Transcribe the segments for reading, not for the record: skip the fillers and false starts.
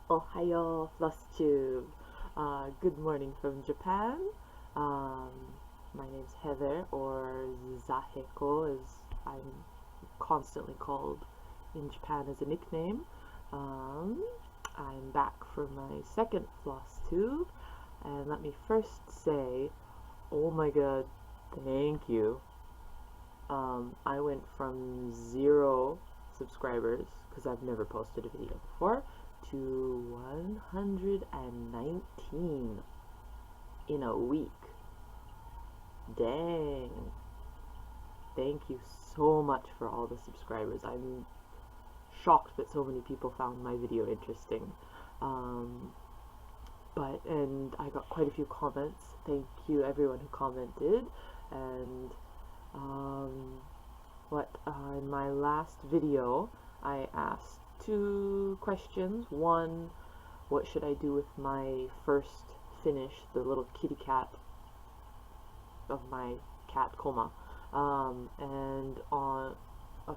Ohayo, Flosstube. Good morning from Japan. Um, my name's Heather, or Zaheko, as I'm constantly called in Japan as a nickname. Um, I'm back for my second Flosstube, and let me first say, oh my god, thank you. I went from 0 subscribers, because I've never posted a video before, to 119 in a week. Dang. Thank you so much for all the subscribers. I'm shocked that so many people found my video interesting. And I got quite a few comments. Thank you everyone who commented. And in my last video I asked 2 questions. One, what should I do with my first finish, the little kitty cat of my cat Koma, and on a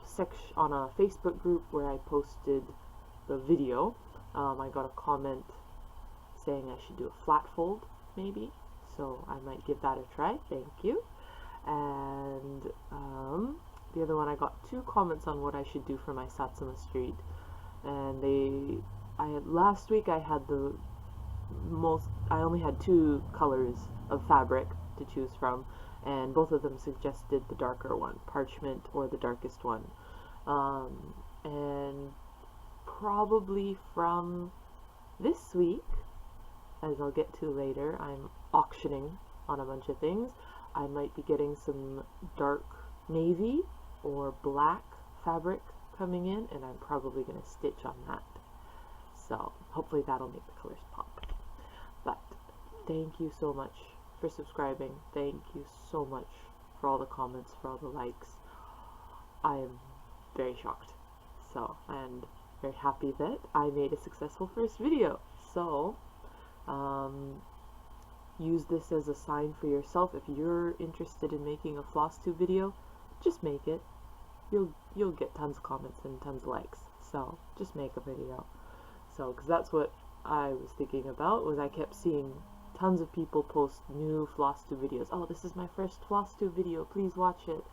Facebook group where I posted the video, I got a comment saying I should do a flat fold maybe, so I might give that a try. Thank you. And the other one, I got 2 comments on what I should do for my Satsuma Street, and last week I only had 2 colors of fabric to choose from, and both of them suggested the darker one, parchment or the darkest one. And probably from this week, as I'll get to later, I'm auctioning on a bunch of things. I might be getting some dark navy or black fabric coming in, and I'm probably going to stitch on that. So hopefully that'll make the colors pop. But thank you so much for subscribing. Thank you so much for all the comments, for all the likes. I am very shocked. So, and very happy that I made a successful first video. So, use this as a sign for yourself. If you're interested in making a Flosstube video, just make it. You'll get tons of comments and tons of likes. So, just make a video. So, because that's what I was thinking about, was I kept seeing tons of people post new Flosstube videos. Oh, this is my first Flosstube video, please watch it.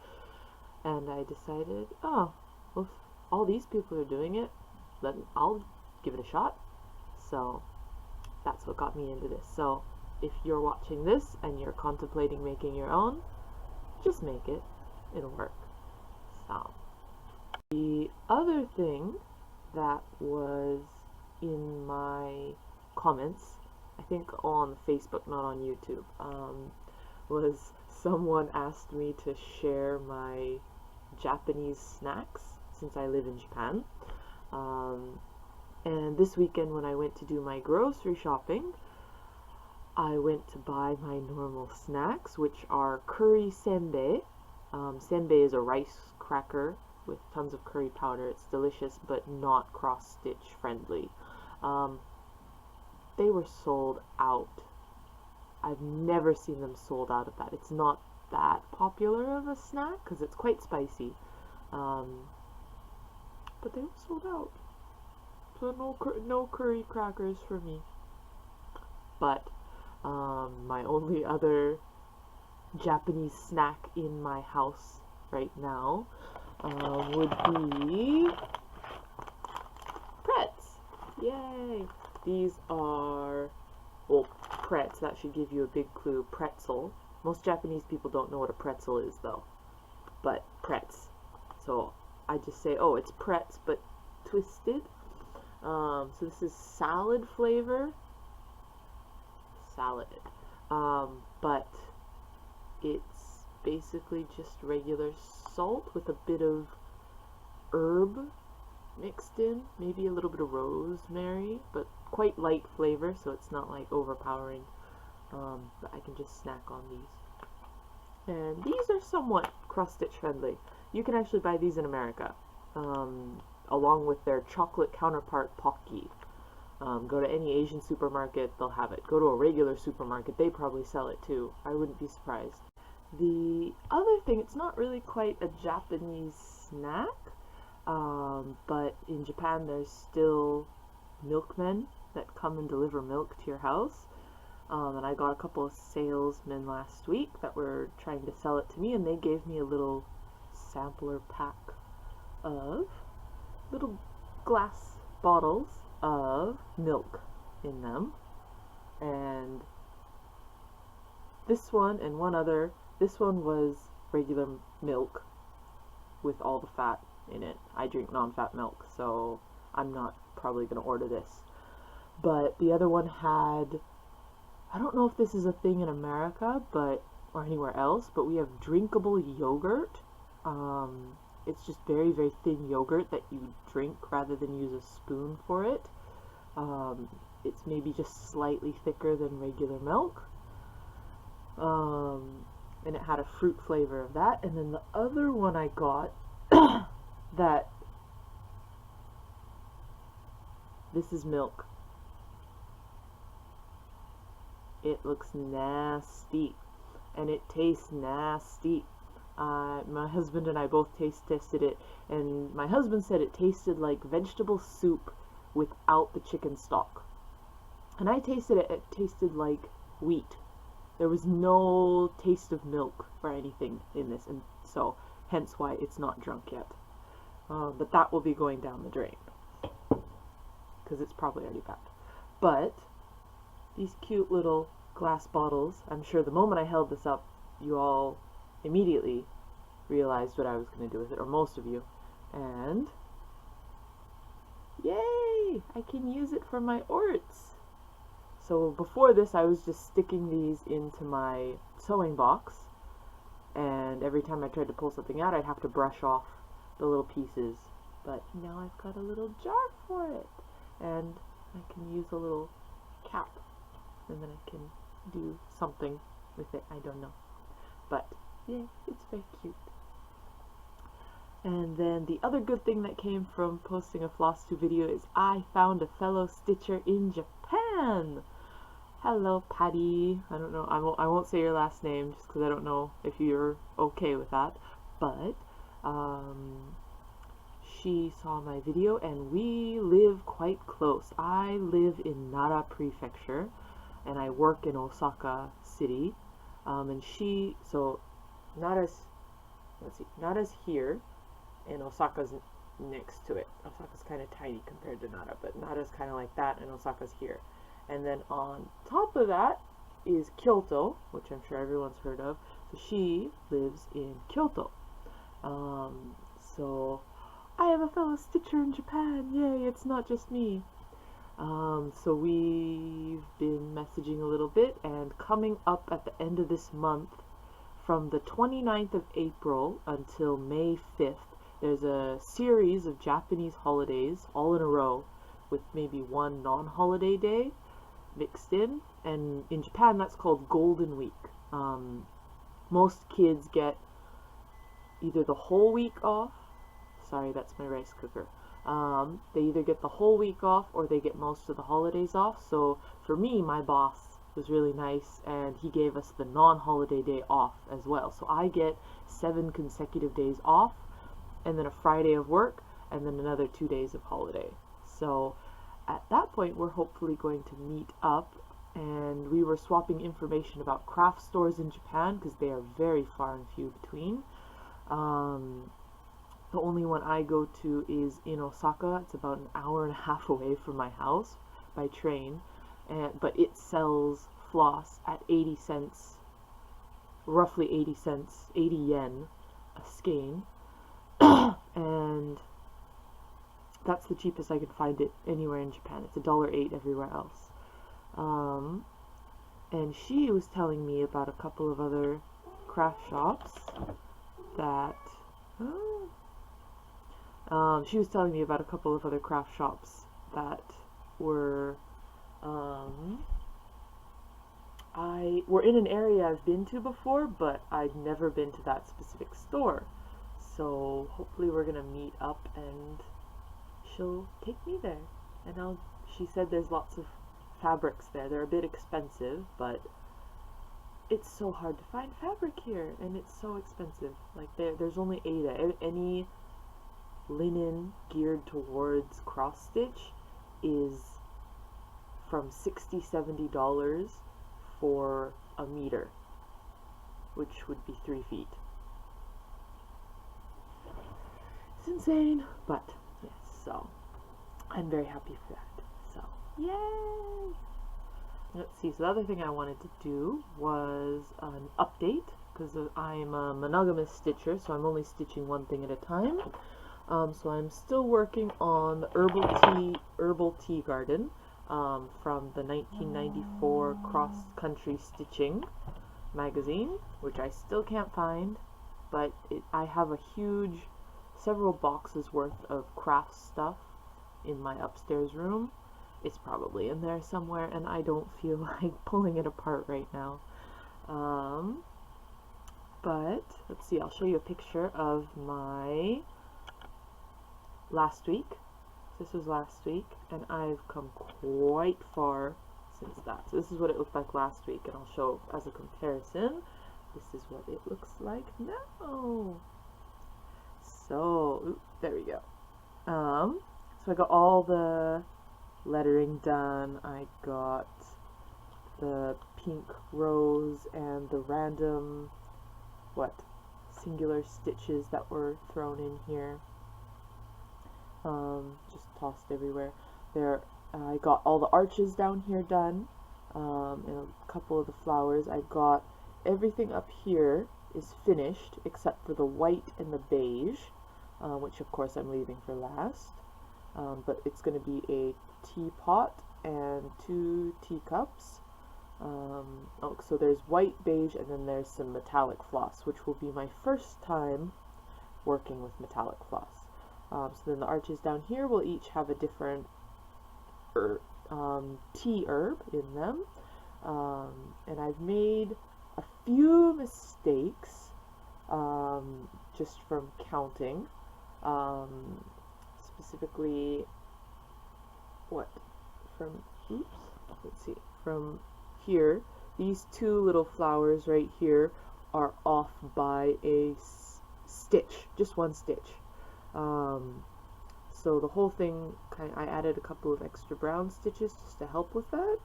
And I decided, oh, well, if all these people are doing it, then I'll give it a shot. So that's what got me into this. So if you're watching this and you're contemplating making your own, just make it. It'll work. So the other thing that was in my comments, I think on Facebook, not on YouTube, was someone asked me to share my Japanese snacks since I live in Japan. And this weekend when I went to do my grocery shopping, I went to buy my normal snacks, which are curry senbei. Senbei is a rice cracker with tons of curry powder. It's delicious, but not cross-stitch friendly. They were sold out. I've never seen them sold out of that. It's not that popular of a snack because it's quite spicy. But they were sold out. So no curry crackers for me. But my only other Japanese snack in my house right now would be pretz. Yay! These are, well, pretz, that should give you a big clue. Pretzel. Most Japanese people don't know what a pretzel is though. But pretz. So I just say, oh, it's pretz, but twisted. So this is salad flavor. Salad. But it's basically just regular salt with a bit of herb mixed in, maybe a little bit of rosemary, but quite light flavor, so it's not like overpowering. But I can just snack on these. And these are somewhat cross-stitch friendly. You can actually buy these in America, along with their chocolate counterpart Pocky. Go to any Asian supermarket, they'll have it. Go to a regular supermarket, they probably sell it too. I wouldn't be surprised. The other thing, it's not really quite a Japanese snack, but in Japan there's still milkmen that come and deliver milk to your house. And I got a couple of salesmen last week that were trying to sell it to me, and they gave me a little sampler pack of little glass bottles of milk in them. And this one and one other, this one was regular milk with all the fat in it. I drink non-fat milk, so I'm not probably going to order this. But the other one had, I don't know if this is a thing in America or anywhere else, but we have drinkable yogurt. It's just very, very thin yogurt that you drink rather than use a spoon for it. It's maybe just slightly thicker than regular milk. And it had a fruit flavor of that. And then the other one I got that this is milk. It looks nasty and it tastes nasty. My husband and I both tested it, and my husband said it tasted like vegetable soup without the chicken stock. And I tasted it, it tasted like wheat. There was no taste of milk or anything in this, and so hence why it's not drunk yet. But that will be going down the drain, because it's probably already bad. But these cute little glass bottles, I'm sure the moment I held this up, you all immediately realized what I was going to do with it, or most of you. And yay! I can use it for my orts. So before this, I was just sticking these into my sewing box, and every time I tried to pull something out, I'd have to brush off the little pieces. But now I've got a little jar for it, and I can use a little cap, and then I can do something with it. I don't know, but yeah, it's very cute. And then the other good thing that came from posting a Flosstube video is I found a fellow stitcher in Japan. Hello, Patty. I don't know, I won't say your last name just because I don't know if you're okay with that, but she saw my video and we live quite close. I live in Nara Prefecture and I work in Osaka City, and so Nara's here and Osaka's next to it. Osaka's kind of tiny compared to Nara, but Nara's kind of like that and Osaka's here. And then on top of that is Kyoto, which I'm sure everyone's heard of. So she lives in Kyoto. So I have a fellow stitcher in Japan. Yay, it's not just me. So we've been messaging a little bit, and coming up at the end of this month, from the 29th of April until May 5th, there's a series of Japanese holidays all in a row with maybe one non-holiday day mixed in, and in Japan that's called Golden Week. Most kids get either the whole week off, sorry, that's my rice cooker. They either get the whole week off or they get most of the holidays off. So for me, my boss was really nice and he gave us the non-holiday day off as well. So I get 7 consecutive days off, and then a Friday of work, and then another 2 days of holiday. So at that point, we're hopefully going to meet up, and we were swapping information about craft stores in Japan because they are very far and few between. The only one I go to is in Osaka. It's about an hour and a half away from my house by train, but it sells floss at 80 cents, roughly 80 cents, 80 yen a skein, and that's the cheapest I could find it anywhere in Japan. It's $1.08 everywhere else. And she was telling me about a couple of other craft shops that were were in an area I've been to before, but I'd never been to that specific store. So hopefully we're gonna meet up and she'll take me there. And she said there's lots of fabrics there. They're a bit expensive, but it's so hard to find fabric here, and it's so expensive. Like there's only Aida. Any linen geared towards cross stitch is from $60–70 for a meter, which would be 3 feet. It's insane, but yes, so I'm very happy for that. So yay! Let's see, so the other thing I wanted to do was an update, because I'm a monogamous stitcher, so I'm only stitching one thing at a time. So I'm still working on the herbal tea garden from the 1994 cross-country stitching magazine, which I still can't find, but I have a huge, several boxes worth of craft stuff in my upstairs room. It's probably in there somewhere, and I don't feel like pulling it apart right now. But let's see, I'll show you a picture of my last week. This was last week, and I've come quite far since that. So this is what it looked like last week, and I'll show as a comparison. This is what it looks like now. So, there we go. So I got all the lettering done. I got the pink rose and the random, singular stitches that were thrown in here. Just tossed everywhere. There, I got all the arches down here done, and a couple of the flowers. I got everything up here is finished except for the white and the beige, which of course I'm leaving for last. But it's going to be a teapot and 2 teacups. So there's white, beige, and then there's some metallic floss, which will be my first time working with metallic floss. So then the arches down here will each have a different tea herb in them. And I've made a few mistakes just from counting. Specifically, from here, these 2 little flowers right here are off by a stitch, just 1 stitch. So the whole thing, I added a couple of extra brown stitches just to help with that,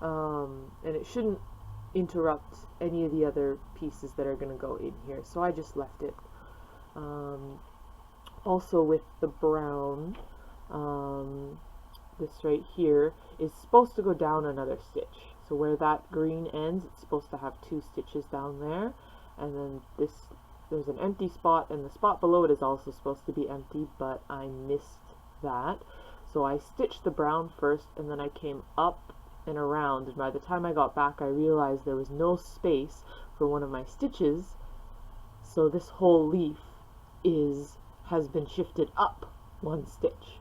and it shouldn't interrupt any of the other pieces that are going to go in here, so I just left it. Also with the brown, this right here is supposed to go down another stitch. So where that green ends, it's supposed to have 2 stitches down there, and then there's an empty spot, and the spot below it is also supposed to be empty, but I missed that. So I stitched the brown first, and then I came up and around, and by the time I got back I realized there was no space for one of my stitches, so this whole leaf has been shifted up 1 stitch.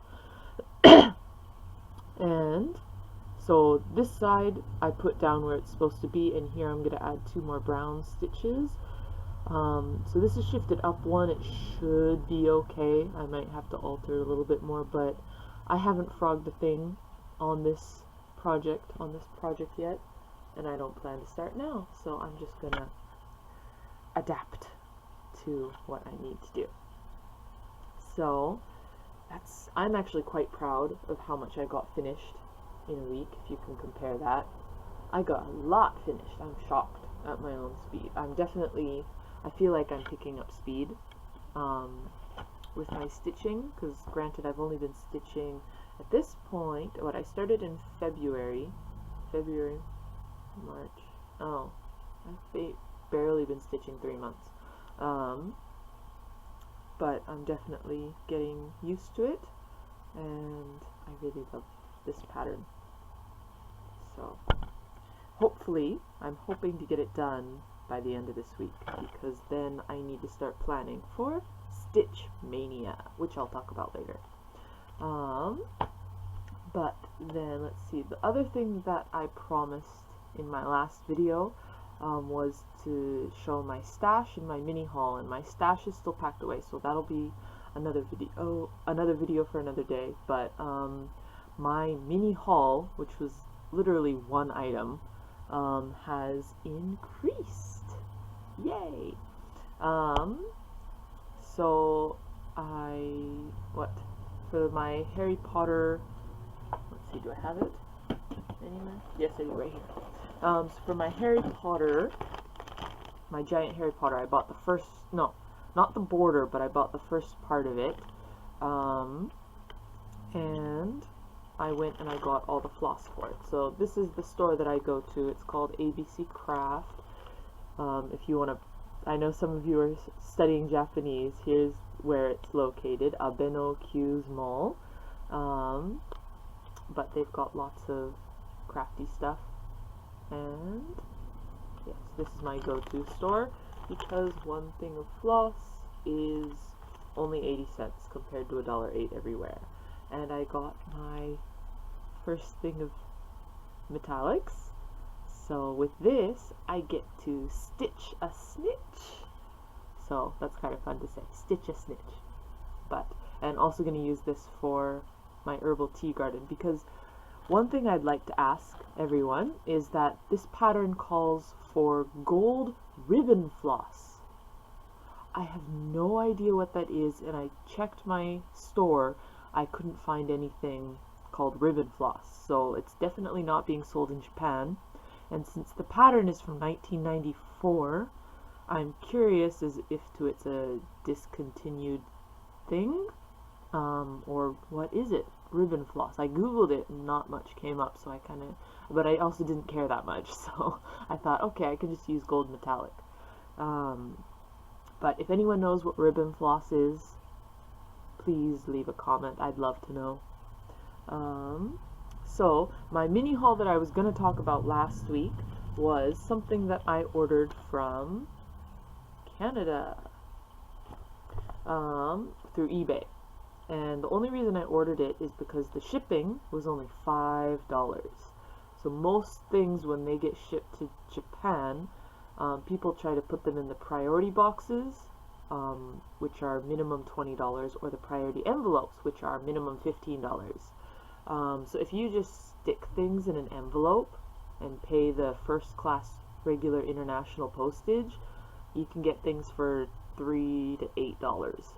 And so this side I put down where it's supposed to be, and here I'm going to add 2 more brown stitches. So this is shifted up 1. It should be okay. I might have to alter it a little bit more, but I haven't frogged a thing on this project yet, and I don't plan to start now, so I'm just gonna adapt to what I need to do. So I'm actually quite proud of how much I got finished in a week, if you can compare that. I got a lot finished. I'm shocked at my own speed. I feel like I'm picking up speed with my stitching, because granted I've only been stitching at this point, I started in February, March, I've barely been stitching 3 months. But I'm definitely getting used to it, and I really love this pattern. So hopefully, I'm hoping to get it done by the end of this week, because then I need to start planning for Stitch Mania, which I'll talk about later. But then let's see, the other thing that I promised in my last video was to show my stash and my mini haul, and my stash is still packed away, so that'll be another video for another day. But my mini haul, which was literally 1 item, has increased. Yay! So for my Harry Potter, let's see, do I have it? Anywhere? Yes, I do, right here. So for my Harry Potter, my giant Harry Potter, I bought the first, no, not the border, but I bought the first part of it. And I went and I got all the floss for it. So this is the store that I go to. It's called ABC Craft. If you want to, I know some of you are studying Japanese. Here's where it's located, Abeno Q's Mall. But they've got lots of crafty stuff. And yes, this is my go-to store because one thing of floss is only 80 cents compared to $1.08 everywhere. And I got my first thing of metallics. So with this, I get to stitch a snitch. So that's kind of fun to say, stitch a snitch. And also going to use this for my herbal tea garden, because one thing I'd like to ask everyone is that this pattern calls for gold ribbon floss. I have no idea what that is, and I checked my store. I couldn't find anything called ribbon floss, so it's definitely not being sold in Japan. And since the pattern is from 1994, I'm curious as if it's a discontinued thing, or what is it? Ribbon floss. I googled it and not much came up, so but I also didn't care that much, so I thought, okay, I can just use gold metallic. But if anyone knows what ribbon floss is, please leave a comment. I'd love to know. So my mini haul that I was going to talk about last week was something that I ordered from Canada through eBay. And the only reason I ordered it is because the shipping was only $5. So most things when they get shipped to Japan, people try to put them in the priority boxes, which are minimum $20, or the priority envelopes, which are minimum $15. So if you just stick things in an envelope and pay the first class regular international postage, you can get things for $3 to $8.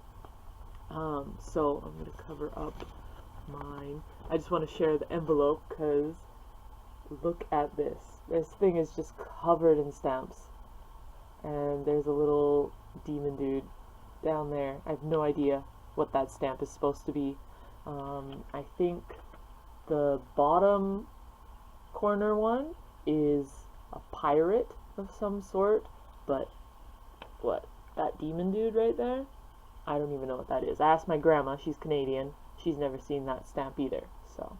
So I'm going to cover up mine. I just want to share the envelope because look at this. This thing is just covered in stamps. And there's a little demon dude down there. I have no idea what that stamp is supposed to be. I think the bottom corner one is a pirate of some sort, but what? That demon dude right there? I don't even know what that is. I asked my grandma, she's Canadian, she's never seen that stamp either, so.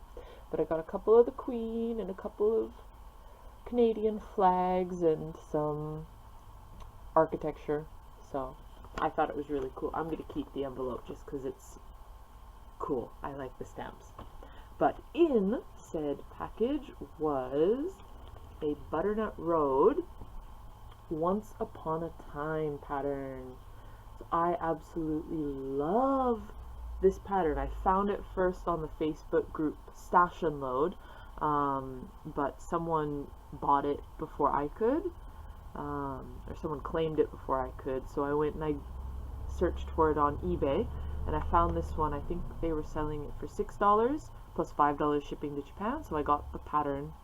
But I got a couple of the Queen and a couple of Canadian flags and some architecture, so I thought it was really cool. I'm going to keep the envelope just because it's cool. I like the stamps. But in said package was a Butternut Road Once Upon a Time pattern. I absolutely love this pattern. I found it first on the Facebook group Stash and Load, but someone bought it before I could, or someone claimed it before I could, so I went and I searched for it on eBay, and I found this one. I think they were selling it for $6 plus $5 shipping to Japan, so I got the pattern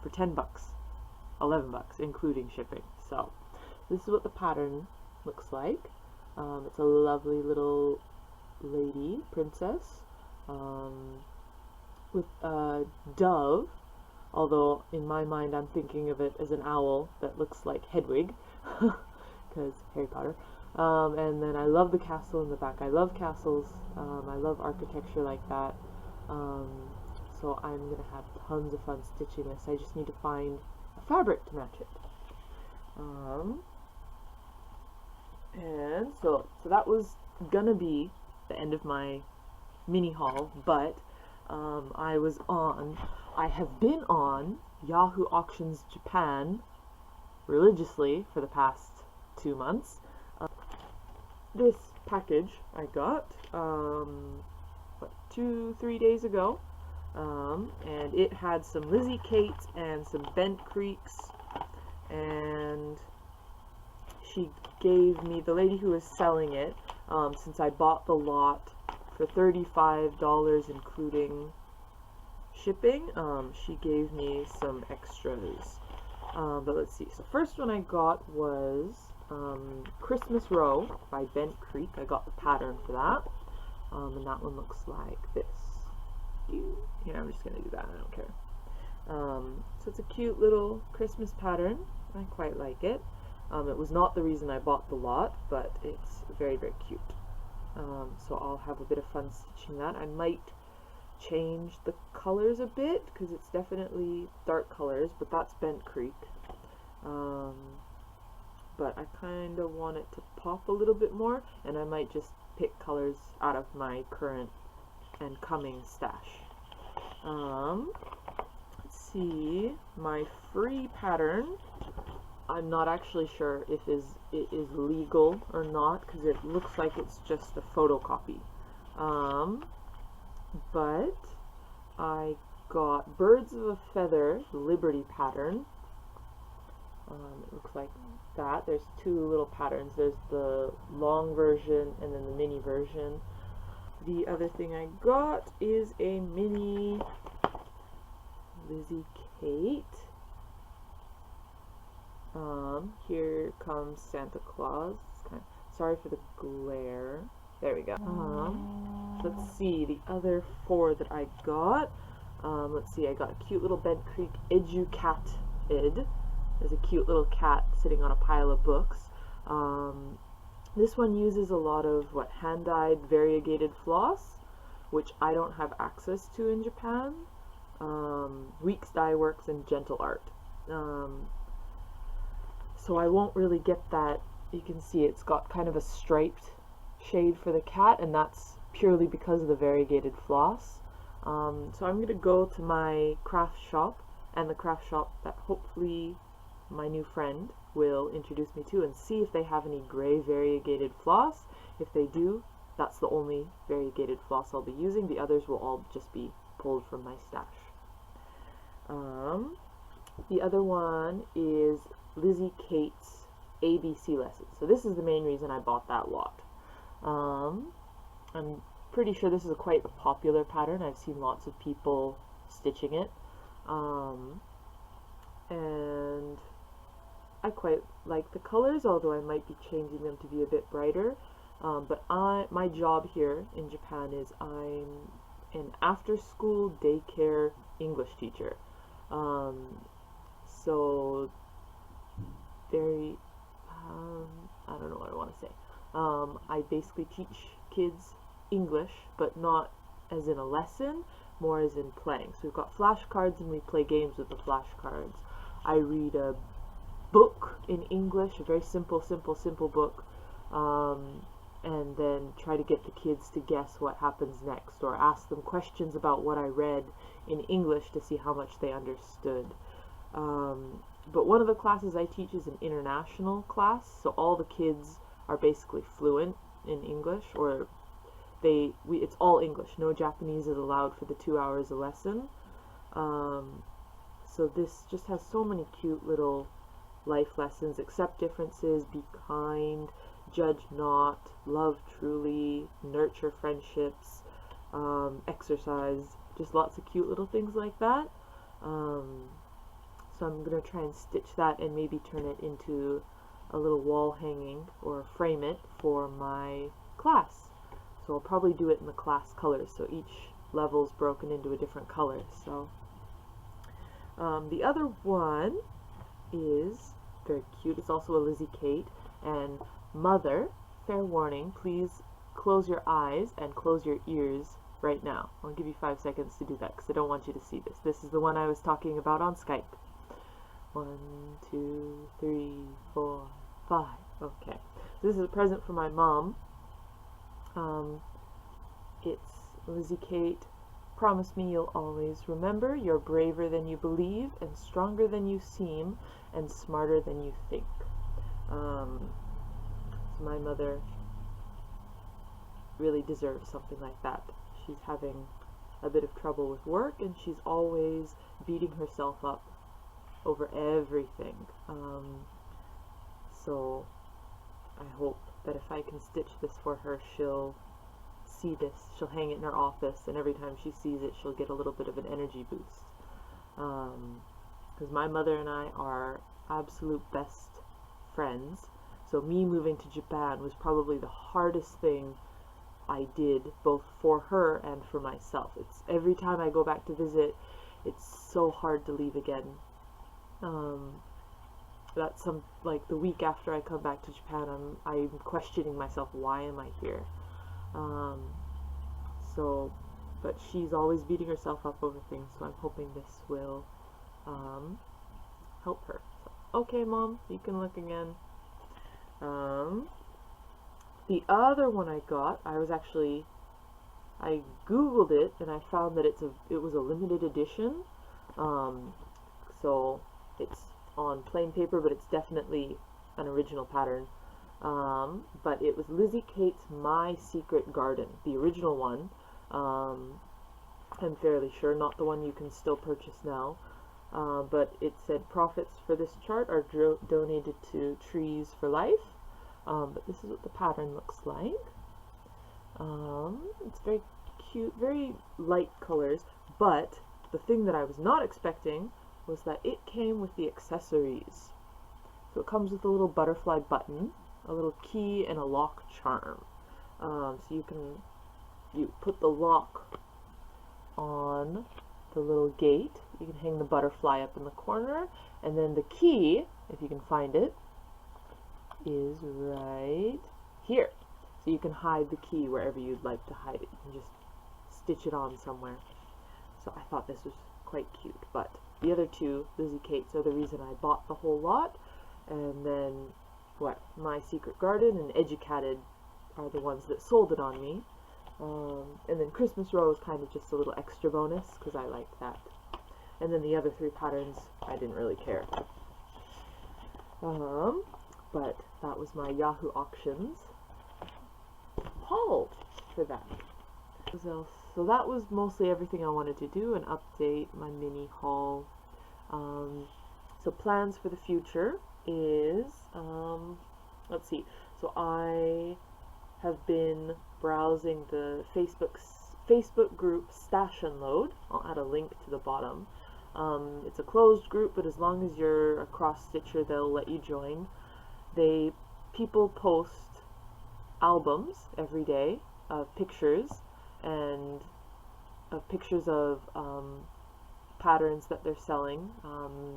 for 10 bucks, 11 bucks including shipping. So this is what the pattern looks like. It's a lovely little lady, princess, with a dove, although in my mind I'm thinking of it as an owl that looks like Hedwig, because Harry Potter. And then I love the castle in the back. I love castles. I love architecture like that. So I'm going to have tons of fun stitching this. I just need to find a fabric to match it. And so that was gonna be the end of my mini haul, but I have been on Yahoo Auctions Japan religiously for the past 2 months. This package I got 2-3 days ago, and it had some Lizzie Kates and some Bent Creeks, and she gave me, the lady who was selling it, since I bought the lot for $35 including shipping. She gave me some extras. But let's see. So first one I got was Christmas Row by Bent Creek. I got the pattern for that. And that one looks like this. Here, I'm just going to do that. I don't care. So it's a cute little Christmas pattern. I quite like it. It was not the reason I bought the lot, but it's very, very cute. So I'll have a bit of fun stitching that. I might change the colors a bit because it's definitely dark colors, but that's Bent Creek. But I kind of want it to pop a little bit more, and I might just pick colors out of my current and coming stash. Let's see, my free pattern, I'm not actually sure if it is legal or not because it looks like it's just a photocopy. But I got Birds of a Feather Liberty pattern. It looks like that. There's two little patterns. There's the long version and then the mini version. The other thing I got is a mini Lizzie Kate. Here comes Santa Claus. It's kind of, sorry for the glare. There we go. Let's see, the other four that I got. Let's see, I got a cute little Bent Creek Edu-Cat-ed. There's a cute little cat sitting on a pile of books. This one uses a lot of hand-dyed variegated floss, which I don't have access to in Japan. Weeks Dye Works and Gentle Art. So I won't really get that. You can see it's got kind of a striped shade for the cat, and that's purely because of the variegated floss. So I'm going to go to my craft shop, and the craft shop that hopefully my new friend will introduce me to, and see if they have any gray variegated floss. If they do, that's the only variegated floss I'll be using. The others will all just be pulled from my stash. The other one is Lizzie Kate's ABC Lessons. So this is the main reason I bought that lot. I'm pretty sure this is quite a popular pattern. I've seen lots of people stitching it. And I quite like the colors, although I might be changing them to be a bit brighter. But my job here in Japan is I'm an after-school daycare English teacher. So very, I don't know what I want to say. I basically teach kids English, but not as in a lesson, more as in playing. So we've got flashcards and we play games with the flashcards. I read a book in English, a very simple book, and then try to get the kids to guess what happens next, or ask them questions about what I read in English to see how much they understood. But one of the classes I teach is an international class, so all the kids are basically fluent in English, or it's all English. No Japanese is allowed for the 2 hours a lesson. So this just has so many cute little life lessons: accept differences, be kind, judge not, love truly, nurture friendships, exercise, just lots of cute little things like that. So I'm going to try and stitch that and maybe turn it into a little wall hanging or frame it for my class. So I'll probably do it in the class colors, so each level is broken into a different color. So the other one is very cute. It's also a Lizzie Kate, and Mother, fair warning, please close your eyes and close your ears right now. I'll give you 5 seconds to do that because I don't want you to see this. This is the one I was talking about on Skype. 1, 2, 3, 4, 5. Okay. So this is a present for my mom. It's Lizzie Kate. Promise me you'll always remember you're braver than you believe and stronger than you seem and smarter than you think. So my mother really deserves something like that. She's having a bit of trouble with work, and she's always beating herself up over everything. So I hope that if I can stitch this for her, she'll see this, she'll hang it in her office, and every time she sees it, she'll get a little bit of an energy boost. Because my mother and I are absolute best friends, so me moving to Japan was probably the hardest thing I did, both for her and for myself. It's every time I go back to visit, it's so hard to leave again. That's like the week after I come back to Japan, I'm questioning myself, why am I here? But she's always beating herself up over things, so I'm hoping this will help her. So, okay, Mom, you can look again. The other one I got, I googled it and I found that it was a limited edition. So it's on plain paper, but it's definitely an original pattern. But it was Lizzie Kate's My Secret Garden, the original one. I'm fairly sure, not the one you can still purchase now. But it said profits for this chart are donated to Trees for Life. But this is what the pattern looks like. It's very cute, very light colors, but the thing that I was not expecting was that it came with the accessories. So it comes with a little butterfly button, a little key, and a lock charm. So you put the lock on the little gate, you can hang the butterfly up in the corner, and then the key, if you can find it, is right here. So you can hide the key wherever you'd like to hide it. You can just stitch it on somewhere. So I thought this was quite cute, but the other two, Lizzie Kate's, are the reason I bought the whole lot. And then, My Secret Garden and Educated are the ones that sold it on me. And then Christmas Row is kind of just a little extra bonus, because I liked that. And then the other three patterns, I didn't really care. But that was my Yahoo Auctions haul for that. So that was mostly everything I wanted to do, and update my mini haul. So plans for the future is, let's see, so I have been browsing the Facebook group Stash and Load. I'll add a link to the bottom. It's a closed group, but as long as you're a cross-stitcher, they'll let you join. People post albums every day of pictures, and of pictures of patterns that they're selling.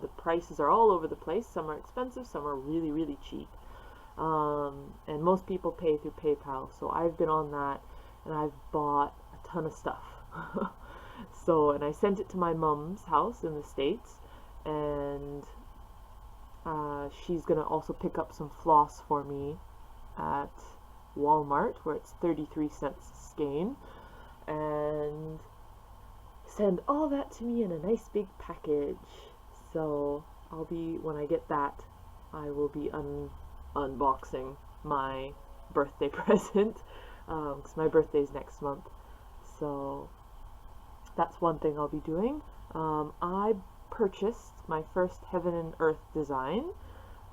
The prices are all over the place. Some are expensive, some are really, really cheap. And most people pay through PayPal, so I've been on that, and I've bought a ton of stuff. And I sent it to my mom's house in the States, and she's gonna also pick up some floss for me at Walmart, where it's 33 cents a skein, and send all that to me in a nice big package. So when I get that, I will be unboxing my birthday present, because my birthday's next month. So that's one thing I'll be doing. I purchased my first Heaven and Earth design.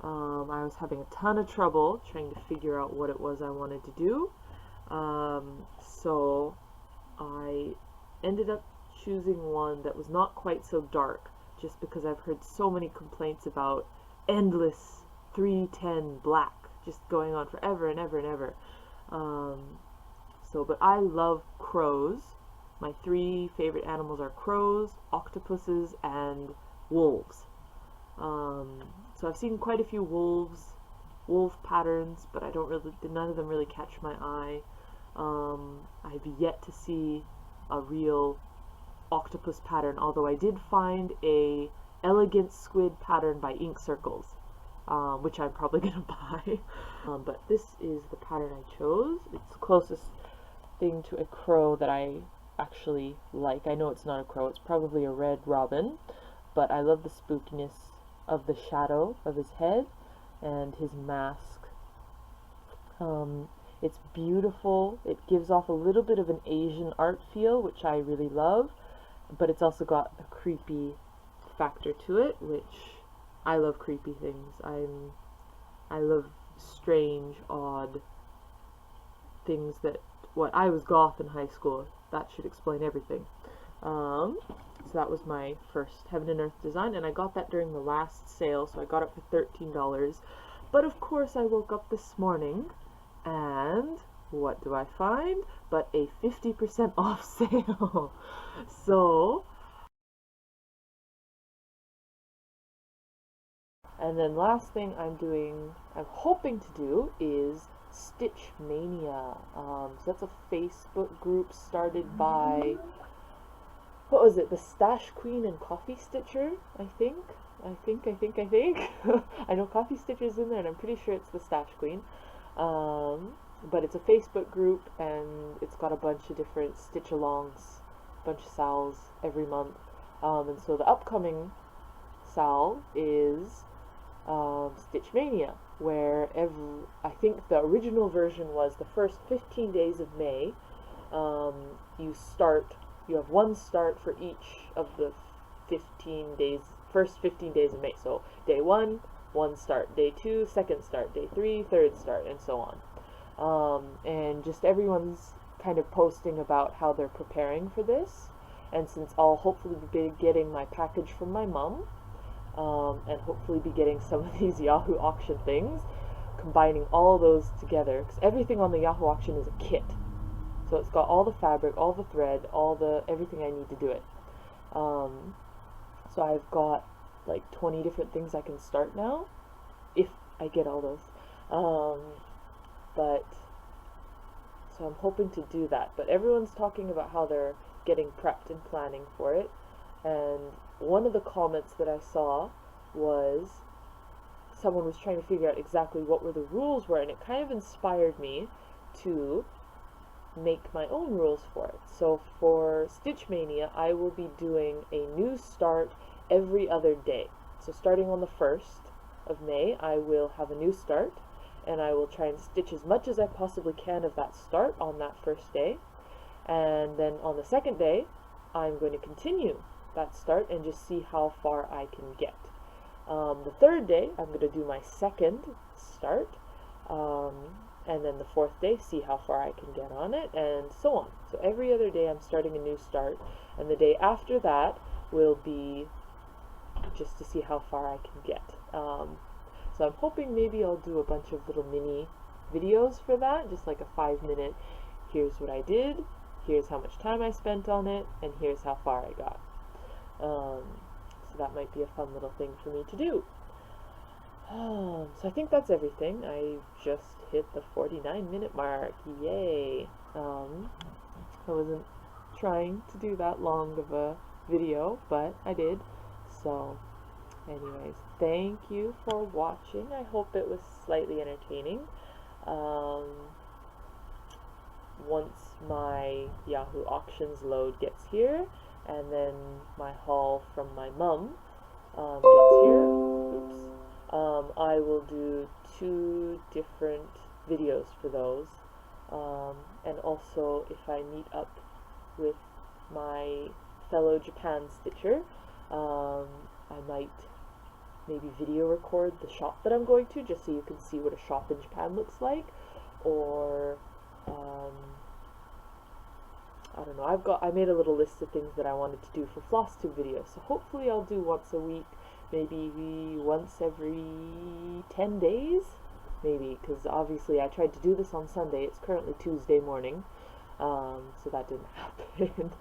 I was having a ton of trouble trying to figure out what it was I wanted to do. So I ended up choosing one that was not quite so dark, just because I've heard so many complaints about endless 310 black just going on forever and ever and ever. But I love crows. My three favorite animals are crows, octopuses, and wolves. So I've seen quite a few wolf patterns, but none of them really catch my eye. I've yet to see a real octopus pattern, although I did find a elegant squid pattern by Ink Circles, which I'm probably gonna buy. But this is the pattern I chose. It's the closest thing to a crow that I actually like. I know it's not a crow, it's probably a red robin, but I love the spookiness of the shadow of his head and his mask. It's beautiful. It gives off a little bit of an Asian art feel, which I really love, but it's also got a creepy factor to it, which I love creepy things. I love strange, odd things that what, I was goth in high school. That should explain everything. So that was my first Heaven and Earth design, and I got that during the last sale, so I got it for $13. But of course I woke up this morning, and what do I find but a 50% off sale? So, and then last thing I'm hoping to do is Stitch Mania. So that's a Facebook group started by, what was it, the Stash Queen and Coffee Stitcher, I think. I know Coffee Stitcher's in there, and I'm pretty sure it's the Stash Queen. But it's a Facebook group, and it's got a bunch of different stitch-alongs, bunch of sals every month. And so the upcoming sal is Stitch Mania, where I think the original version was the first 15 days of May. You have one start for each of the first 15 days of May. So day 1, one start, day 2, second start, day 3, third start, and so on. And just everyone's kind of posting about how they're preparing for this. And since I'll hopefully be getting my package from my mom, and hopefully be getting some of these Yahoo auction things, combining all those together, because everything on the Yahoo auction is a kit. So it's got all the fabric, all the thread, everything I need to do it. So I've got like 20 different things I can start now, if I get all those. So I'm hoping to do that. But everyone's talking about how they're getting prepped and planning for it. And one of the comments that I saw was someone was trying to figure out exactly what the rules were, and it kind of inspired me to make my own rules for it. So for Stitch Mania, I will be doing a new start every other day. So starting on the 1st of May, I will have a new start, and I will try and stitch as much as I possibly can of that start on that first day. And then on the second day, I'm going to continue that start and just see how far I can get. The third day, I'm going to do my second start, and then the fourth day, see how far I can get on it, and so on. So every other day I'm starting a new start, and the day after that will be just to see how far I can get. So I'm hoping maybe I'll do a bunch of little mini videos for that, just like a 5-minute, here's what I did, here's how much time I spent on it, and here's how far I got. So that might be a fun little thing for me to do. So I think that's everything. I just hit the 49-minute mark. Yay! I wasn't trying to do that long of a video, but I did. So anyways, thank you for watching. I hope it was slightly entertaining. Once my Yahoo auctions load gets here, and then my haul from my mum gets here, I will do 2 different videos for those, and also if I meet up with my fellow Japan stitcher, I might maybe video record the shop that I'm going to, just so you can see what a shop in Japan looks like, or I don't know, I made a little list of things that I wanted to do for Flosstube videos, so hopefully I'll do once a week, maybe once every 10 days, maybe, because obviously I tried to do this on Sunday. It's currently Tuesday morning, so that didn't happen,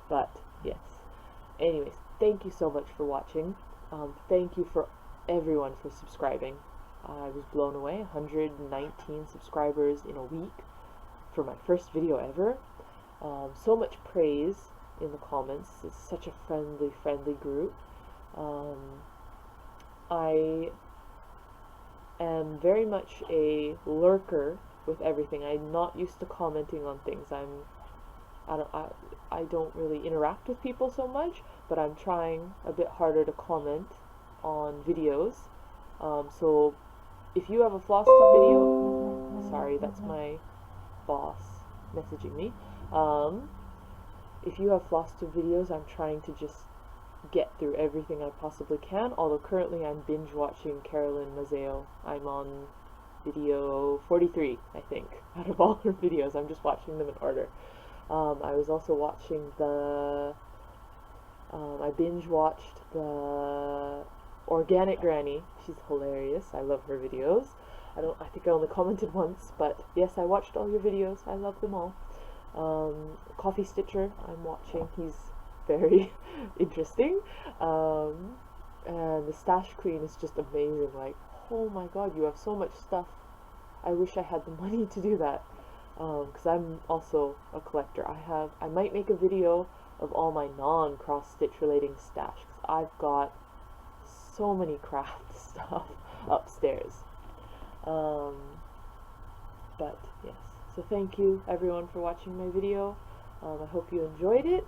but yes. Anyways, thank you so much for watching. Thank you for everyone for subscribing. I was blown away, 119 subscribers in a week for my first video ever. So much praise in the comments. It's such a friendly group. I am very much a lurker with everything. I'm not used to commenting on things. I don't really interact with people so much, but I'm trying a bit harder to comment on videos. So if you have a Flosstube video, sorry, that's my boss messaging me. If you have Flosstube videos, I'm trying to just get through everything I possibly can, although currently I'm binge watching Carolyn Mazzeo. I'm on video 43, I think, out of all her videos. I'm just watching them in order. I was also watching I binge watched the Organic Granny. She's hilarious. I love her videos. I think I only commented once, but yes, I watched all your videos. I love them all. Coffee Stitcher, I'm watching. He's very interesting. And the Stash Queen is just amazing. Like, oh my god, you have so much stuff. I wish I had the money to do that. Because I'm also a collector. I might make a video of all my non-cross stitch relating stash, because I've got so many craft stuff upstairs. But yes, so thank you everyone for watching my video. I hope you enjoyed it.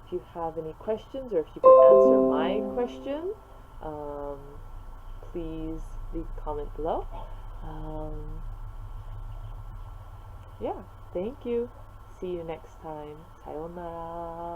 If you have any questions, or if you could answer my question, please leave a comment below. Yeah, thank you. See you next time. Sayonara.